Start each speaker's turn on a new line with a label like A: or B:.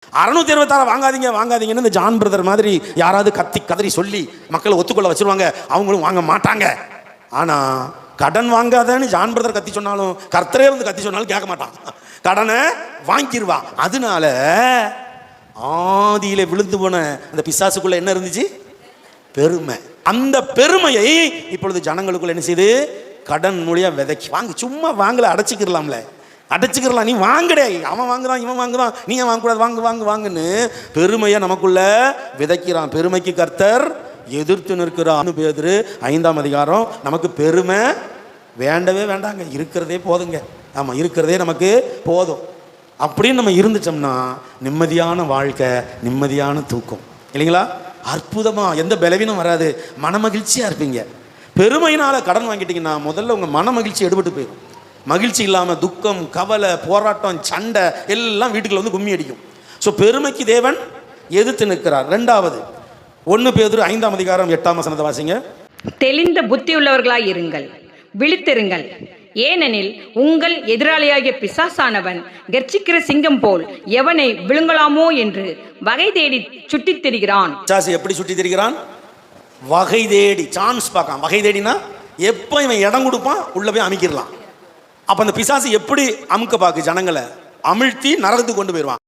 A: 666 வாங்காதீங்க வாங்காதீங்கன்னு இந்த John brother மாதிரி யாராவது கத்தி கதறி சொல்லி மக்களை ஒத்துக்கொள்ள வச்சிருவாங்க, அவங்களும் வாங்க மாட்டாங்க. ஆனா கடன் வாங்காதன்னு ஜான் பிரதர் கத்தி சொன்னாலும் கர்த்தரே வந்து கத்தி சொன்னாலும் கேட்க மாட்டான், கடனை வாங்கிடுவா. அதனால ஆதியில விழுந்து போன அந்த பிசாசுக்குள்ள என்ன இருந்துச்சு? பெருமை. அந்த பெருமையை இப்பொழுது ஜனங்களுக்குள்ள என்ன செய்து கடன் மூலியம் விதைக்கி வாங்க. சும்மா வாங்கல, அடைச்சிக்கிறலாம்ல, அடைச்சிக்கிறலாம். நீ வாங்கடே, அவன் வாங்குறான் இவன் வாங்குறான், நீ ஏன் வாங்கக்கூடாது, வாங்கு வாங்கு வாங்குன்னு பெருமையை நமக்குள்ள விதைக்கிறான். பெருமைக்கு கர்த்தர் எதிர்த்து நிற்கிறார். பேதுரு 5ஆம் அதிகாரம். நமக்கு பெருமை வேண்டவே வேண்டாங்க, இருக்கிறதே போதுங்க. ஆமாம், இருக்கிறதே நமக்கு போதும். அப்படின்னு நம்ம இருந்துட்டோம்னா நிம்மதியான வாழ்க்கை, நிம்மதியான தூக்கம், இல்லைங்களா? அற்புதமாக எந்த பலவீனம் வராது, மன மகிழ்ச்சியாக இருப்பீங்க. பெருமையினால் கடன் வாங்கிட்டீங்கன்னா முதல்ல உங்கள் மன மகிழ்ச்சி எடுபட்டு போயிடும். மகிழ்ச்சி இல்லாமல் துக்கம், கவலை, போராட்டம், சண்டை எல்லாம் வீட்டுக்குள்ள வந்து கும்மி அடிக்கும். ஸோ பெருமைக்கு தேவன் எதிர்த்து நிற்கிறார். 2வது 1 பேதுரு 5ஆம் அதிகாரம் 8ஆம் வசனத்தை வாசிங்க.
B: தெளிந்த புத்தியுள்ளவர்களாய் இருங்கள், விழித்திருங்கள். ஏனெனில் உங்கள் எதிராளியாகிய பிசாசானவன் கர்ச்சிக்கிற சிங்கம் போல் எவனை விழுங்கலாமோ என்று வகை தேடி சுட்டித் திரிகிறான்.
A: பிசாசு எப்படி சுட்டி திரிகிறான்? வகை தேடி, சான்ஸ் பார்க்கான். வகை தேடினா எப்போ இவன் இடம் கொடுப்பான் உள்ள போய் அமைக்கிடலாம். அப்போ அந்த பிசாசு எப்படி அமுக்க பார்க்கு? ஜனங்களை அமிழ்த்தி நரகத்துக்கு கொண்டு போயிடுவான்.